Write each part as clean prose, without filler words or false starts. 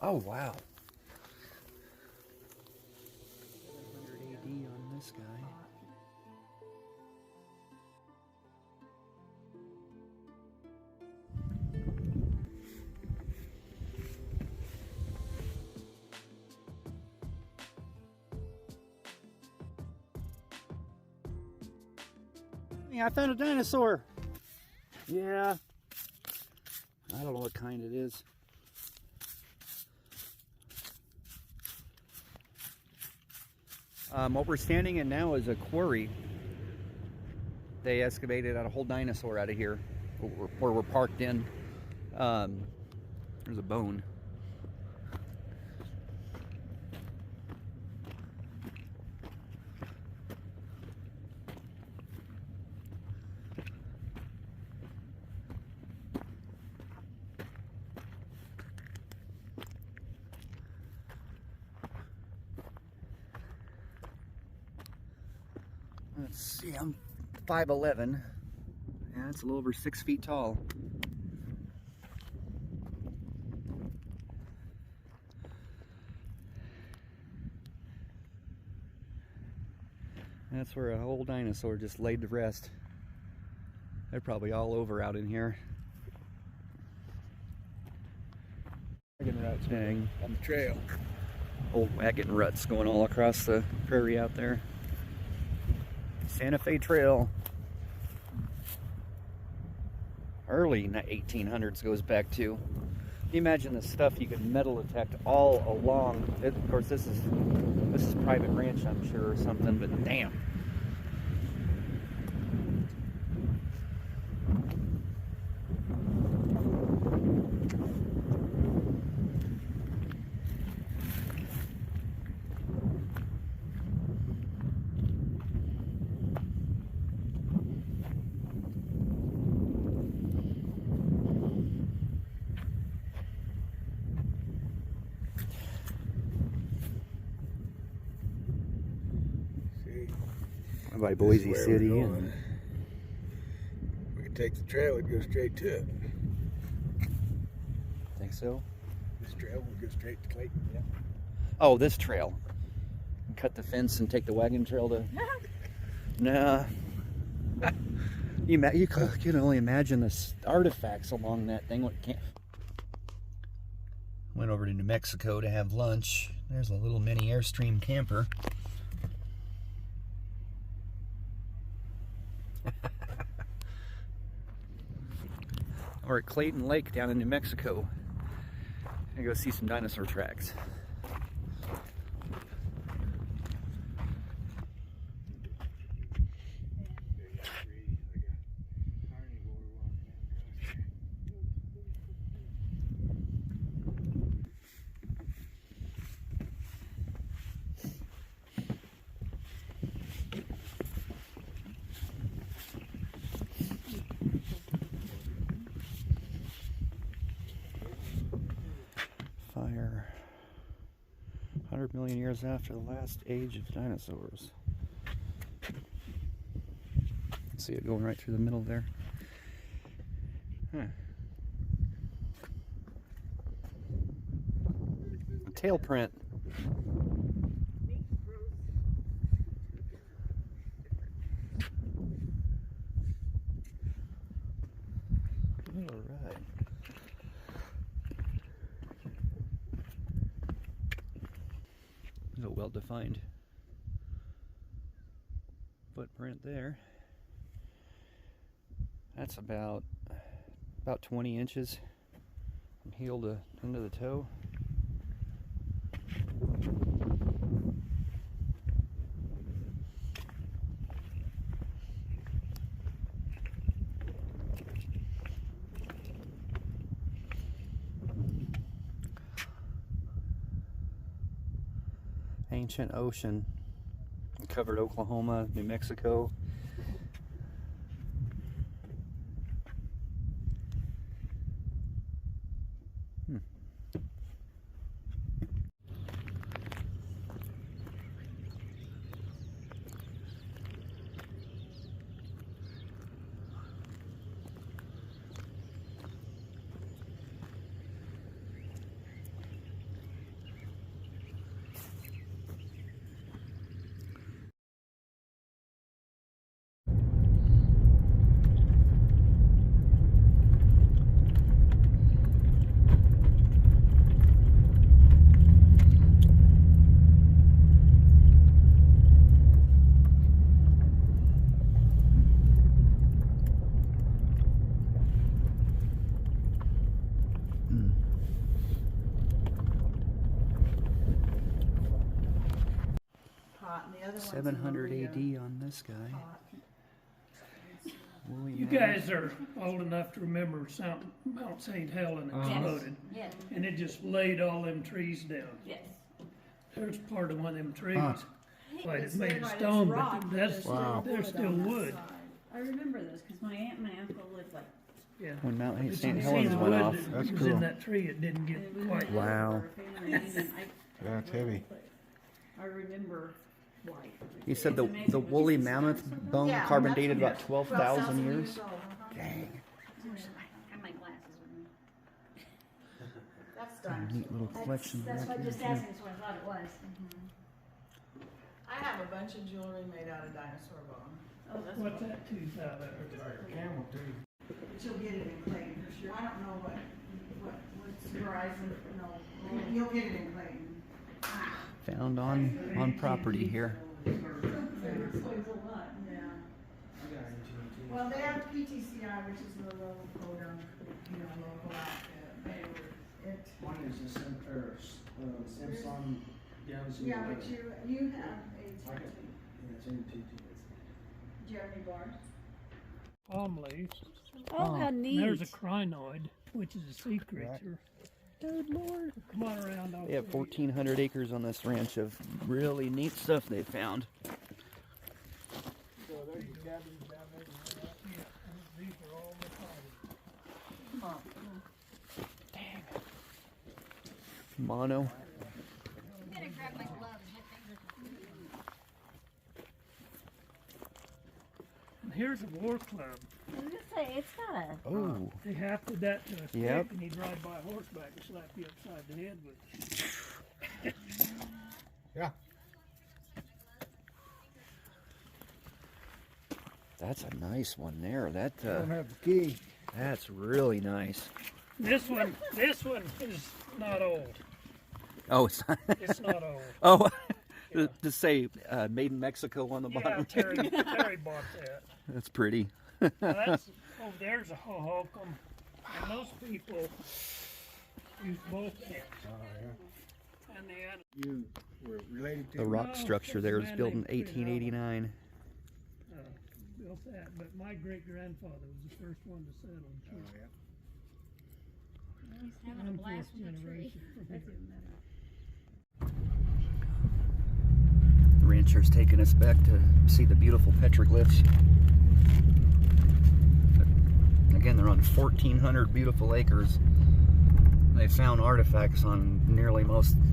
Oh, wow. 700 AD on this guy. Yeah, I found a dinosaur. Yeah. I don't know what kind it is. What we're standing in now is a quarry. They excavated out a whole dinosaur out of here, where we're parked in. There's a bone. Let's see, I'm 5'11". Yeah, it's a little over 6 feet tall. That's where a whole dinosaur just laid to rest. They're probably all over out in here. Wagon ruts dang on the trail. Old wagon ruts going all across the prairie out there. Santa Fe Trail. Early 1800s goes back to. Can you imagine the stuff you could metal detect all along? Of course, this is private ranch, I'm sure, or something, but damn. By Boise City. And we could take the trail and go straight to it. Think so? This trail will go straight to Clayton. Yeah. Oh, this trail. Cut the fence and take the wagon trail to. Nah. You can only imagine the artifacts along that thing. What can't. Went over to New Mexico to have lunch. There's a little mini Airstream camper. We're at Clayton Lake down in New Mexico. I'm gonna go see some dinosaur tracks. Fire. 100 million years after the last age of dinosaurs. See it going right through the middle there. Huh. A tail print. All right. There's a well-defined footprint there. That's about 20 inches from heel to end of the toe. Ancient ocean. Covered Oklahoma, New Mexico. one's 700 Maria. AD on this guy. Woolly You mammoth. guys are old enough to remember Mount St. Helen exploded, Yes, and it just laid all them trees down. yes. There's part of one of them trees. Huh. Like It's it's made there of by this stone, rock, but but that's Wow. they're still on that wood. side. I remember this because my aunt and my uncle lived like. Yeah. When Mount But St. you see Helens the went wood off. that That's was cool. in that tree. It didn't get we quite. went Wow. over for a family reunion. Yeah, it's heavy. I remember why. You said It's amazing the what woolly you can mammoth see. bone Yeah, carbon that's dated what- about 12,000 years. old. Dang. I have my glasses with me. That's done. Neat little collection. That's back what here, just too. asked me, so I thought it was. I have a bunch of jewelry made out of dinosaur bone. Oh, that's What's that tooth out of? Camel too. But you'll get it in Clayton for sure. I don't know what's Verizon, no. You'll get it in Clayton. Found on property here. Yeah. Well, they have PTCI, which is the local code on, local outfit. They were, it, One is a Samsung Galaxy. yeah, but you have a I got it. TT. Yeah, it's in TT. Do you have any bars? Palm leaves. Oh, how neat. There's a crinoid, which is a sea creature. Good Lord. Come on around. I'll They have show you. 1,400 acres on this ranch of really neat stuff they found. So there's your cabins down there. Yeah, these are all the palm. Mono. I'm gonna grab my gloves. And here's a war club. I was gonna say, it's got a. Oh. They hafted that to a stick, Yep. and he'd ride by horseback and slap you upside the head with it. Yeah. That's a nice one there. Don't have the key. That's really nice. This one is not old. Oh, it's not. It's not old. Oh, Yeah. to say made in Mexico on the Yeah, bottom. Terry bought that. That's pretty. Now that's over there's a hokum, and those people use both hands. Oh, yeah. And they had You were related to The him? rock No, structure it's there a was man built in named Petroglyphs. 1889. built that, but my great grandfather was the first one to settle. Oh, yeah. He's having a I'm blast fourth with the tree. generation from That's here. even better. The rancher's taking us back to see the beautiful petroglyphs. Again, they're on 1,400 beautiful acres. They found artifacts on nearly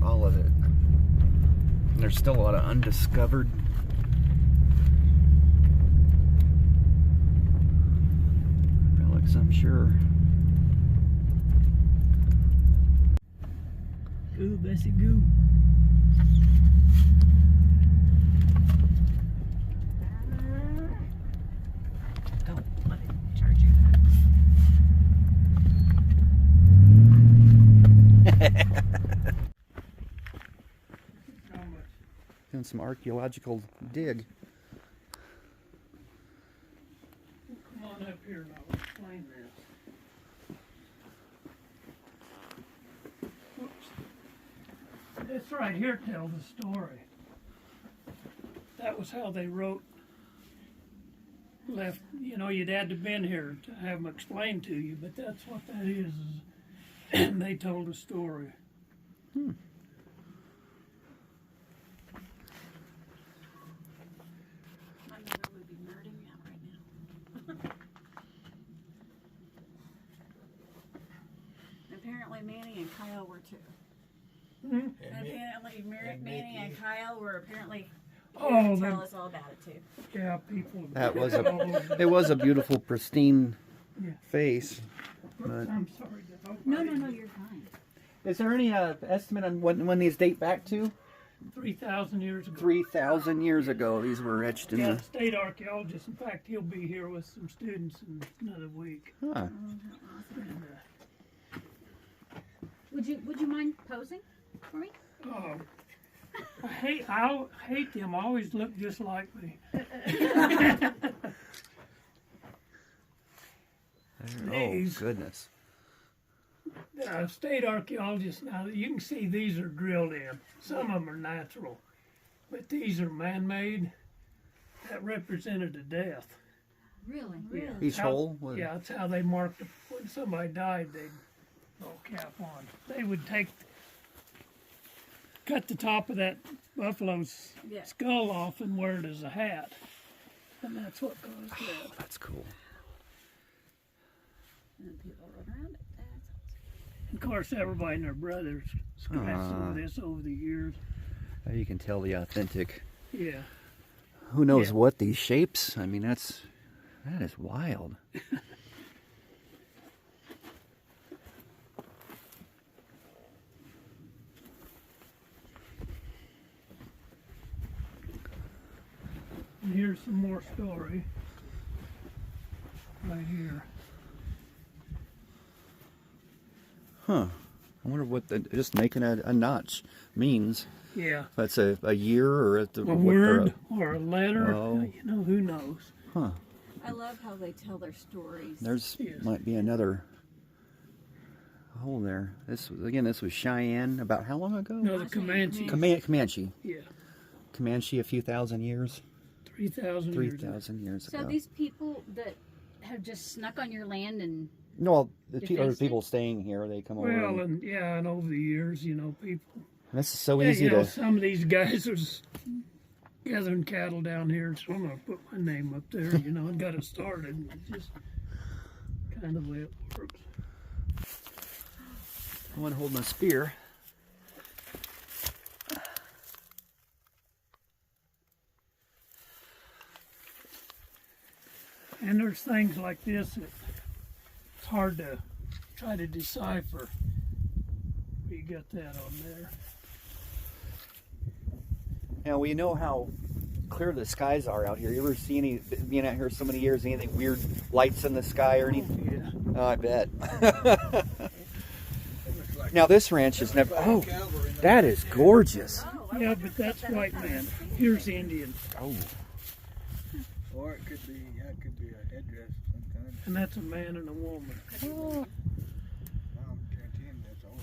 all of it. And there's still a lot of undiscovered. Relics, I'm sure. Goo, Bessie, goo. Don't let it charge you. How much? Doing some archaeological dig. Come on up here and I'll explain this. Oops. This right here tells a story. That was how they wrote. You'd had to been here to have them explained to you, but that's what that is and they told a story. My mother would be nerding out right now. Apparently Manny and Kyle were too. Hmm? Apparently Manny and Kyle were apparently Oh, here to then- tell us all about it too. Yeah, people. That was all over. it was a beautiful, pristine Yeah. face. But I'm sorry. No, you're fine. is there any estimate on when these date back to? 3,000 years ago. 3,000 years ago, these were etched in Yeah, the. state archaeologist. In fact, he'll be here with some students in another week. Huh. And, Would you mind posing for me? I hate them. Always look just like me. Oh These- goodness. State archaeologists now, you can see these are drilled in. Some of them are natural. but these are man-made. That represented a death. Really? Yeah. Each hole? Yeah, that's how they marked it. When somebody died, they'd all cap on. They would cut the top of that buffalo's Yeah. skull off and wear it as a hat. And that's what caused Oh, that. that's cool. And then people run around it. That's awesome. Of course, everybody and their brothers scratched some of this over the years. You can tell the authentic. Yeah. Who knows Yeah. what these shapes? I mean, that is wild. And here's some more story. Right here. Huh. I wonder what just making a notch means. Yeah. That's a year or at the A word or a letter. Oh. You know, who knows? Huh. I love how they tell their stories. There's Yes. might be another hole there. This was Cheyenne. About how long ago? No, the Comanche. Comanche. Yeah. Comanche, a few thousand years. 3,000 years. 3,000 years So ago. these people that have just snuck on your land and No, well, the Defaced people staying here, they come over. Well, and over the years, you know, people. And this is so Yeah, easy you know, to. some of these guys was gathering cattle down here, so I'm gonna put my name up there, you know, and got it started. It's just kind of the way it works. I want to hold my spear. And there's things like this that it's hard to try to decipher. You got that on there. Now we know how clear the skies are out here. You ever see any, being out here so many years, anything weird lights in the sky or anything? Yeah. Oh, I bet. Now this ranch is never. Oh, that is gorgeous. Yeah, but that's white man. Here's Indian. Oh, Or it could be a headdress sometimes. And that's a man and a woman. I'm guaranteeing that's old.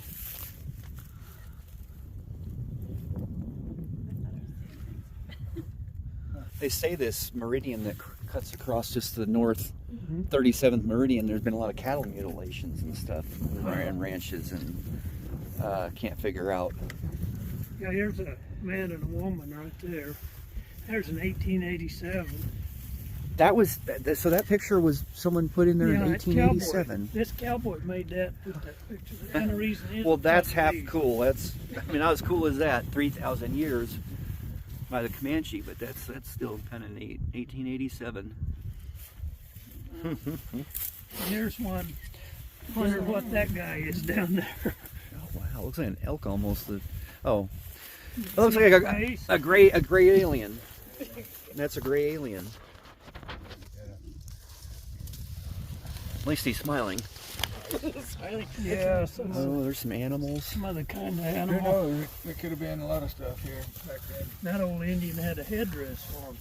they say this meridian that cuts across just to the north, 37th meridian. There's been a lot of cattle mutilations and stuff and ranches, and can't figure out. Yeah, here's a man and a woman right there. There's an 1887. That was so. That picture was someone put in there in Yeah, it's cowboy. 1887. This cowboy made that, put that picture. And the reason is Well, that's it's half these. cool. That's, I mean, not as cool as that. 3,000 years by the Comanche, but that's still kind of neat. 1887. Here's one. Wonder what that guy is down there. Oh wow, looks like an elk almost. Oh, it looks like a gray alien. That's a gray alien. At least he's smiling. Yeah, Oh, there's some animals. some other kind of Who animal. knows? There could have been a lot of stuff here back then. That old Indian had a headdress on.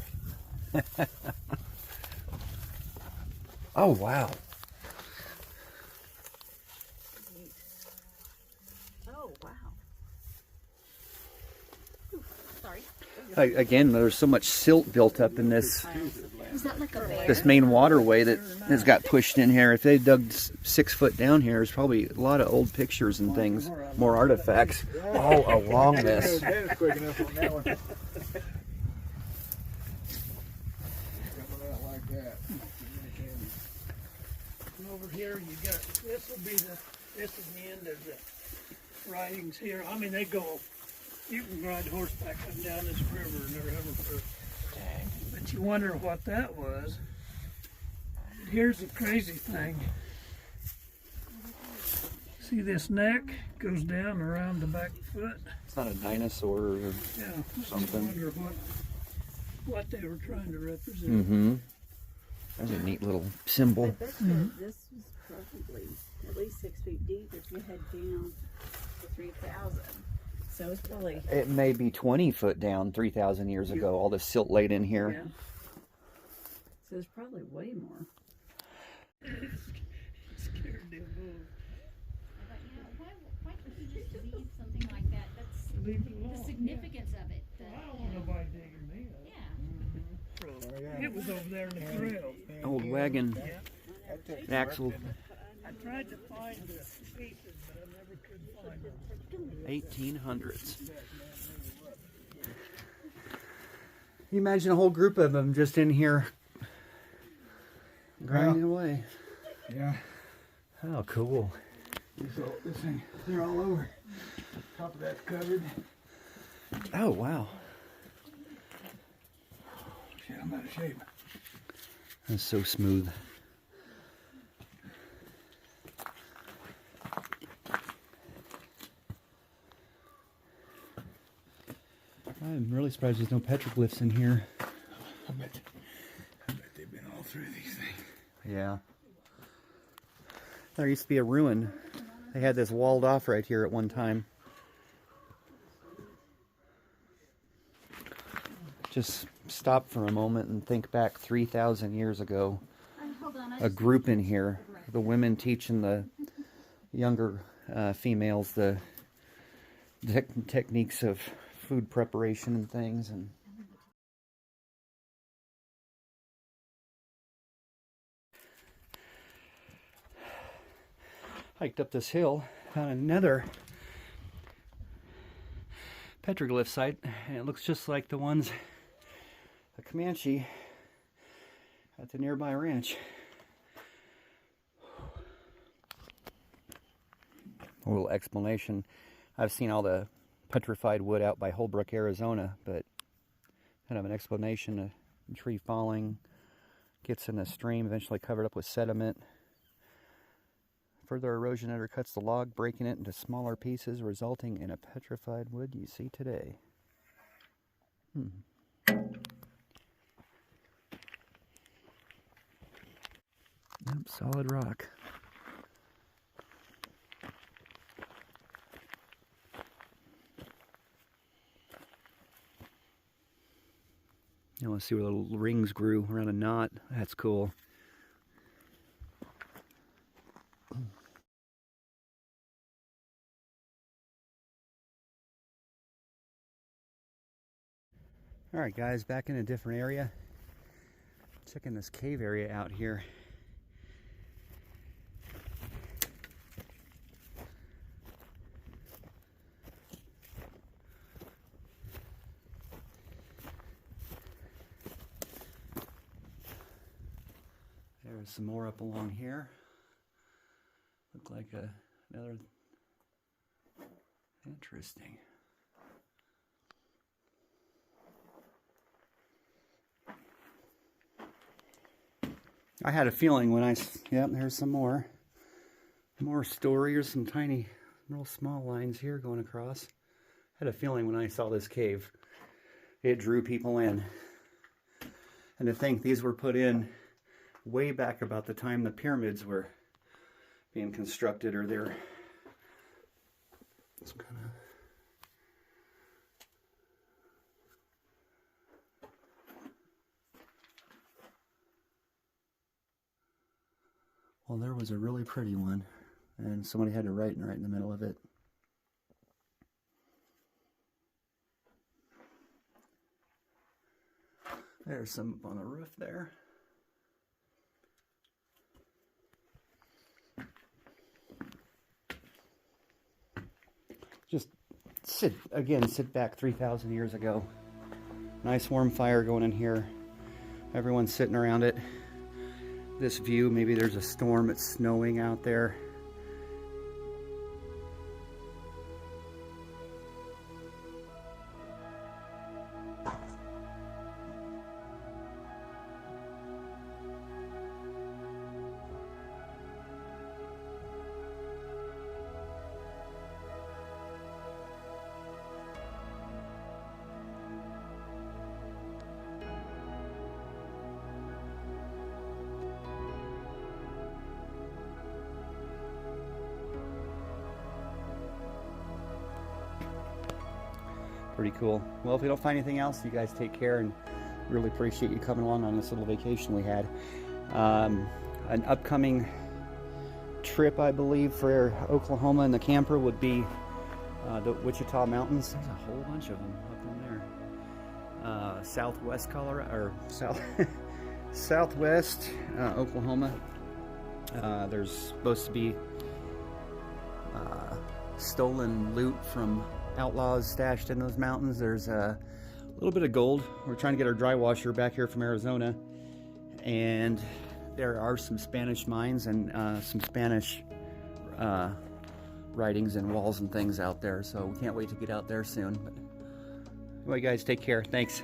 Oh wow. oh wow. Ooh, sorry. Again, there's so much silt built up in this Is that like a bear? this main waterway that has got pushed in here. If they dug 6 foot down here, there's probably a lot of old pictures and things, more artifacts all along this. That was quick enough on that one. Coming out like that. And over here you got, this is the end of the ridings here. I mean, they go, you can ride horseback up down this river and never ever. But you wonder what that was. But here's the crazy thing. See this neck goes down around the back foot? It's not a dinosaur or Yeah. Something. I wonder what they were trying to represent. mm-hmm. That's a neat little symbol. I bet you this was probably at least 6 feet deep if you head down to 3,000. So it's probably, It may be 20 foot down 3,000 years ago. All this silt laid in here. yeah. So it's probably way more. Scared them both. Why would you just leave something like that? That's leave it alone. The significance of it. Yeah. I don't want nobody digging me up. Yeah. Oh, yeah. It was over there in the trail. Old wagon Yeah. That took some axle, work, didn't it? I tried to find the pieces, but I never could find them. 1800s. You imagine a whole group of them just in here grinding away. Yeah. Oh, cool. This thing, they're all over. Top of that's covered. Oh, wow. Shit, I'm out of shape. That's so smooth. I'm really surprised there's no petroglyphs in here. I bet they've been all through these things. Yeah. There used to be a ruin. They had this walled off right here at one time. Just stop for a moment and think back 3,000 years ago. Hold on. A group in here. The women teaching the younger females the techniques of food preparation and things. And hiked up this hill, found another petroglyph site, and it looks just like the ones the Comanche at the nearby ranch. A little explanation. I've seen all the petrified wood out by Holbrook, Arizona, but kind of an explanation. A tree falling, gets in the stream, eventually covered up with sediment. Further erosion undercuts the log, breaking it into smaller pieces, resulting in a petrified wood you see today. Yep, solid rock. You want to see where little rings grew around a knot? That's cool. Alright guys, back in a different area. Checking this cave area out here. There's some more up along here. Look like another interesting. I had a feeling when yep, there's some more story or some tiny, real small lines here going across. I had a feeling when I saw this cave, it drew people in. And to think these were put in way back about the time the pyramids were being constructed, or they're some kind of well, there was a really pretty one, and somebody had to write right in the middle of it. There's some on the roof there. Just sit back 3,000 years ago. Nice warm fire going in here. Everyone's sitting around it. This view, maybe there's a storm, it's snowing out there. Pretty cool. Well, if we don't find anything else, you guys take care, and really appreciate you coming along on this little vacation we had. An upcoming trip, I believe, for Oklahoma and the camper would be The Wichita Mountains. There's a whole bunch of them up in there. Southwest Colorado, or southwest Oklahoma. There's supposed to be stolen loot from outlaws stashed in those mountains. There's a little bit of gold. We're trying to get our dry washer back here from Arizona, and there are some Spanish mines and some Spanish writings and walls and things out there, so we can't wait to get out there soon. But anyway, guys, take care. Thanks.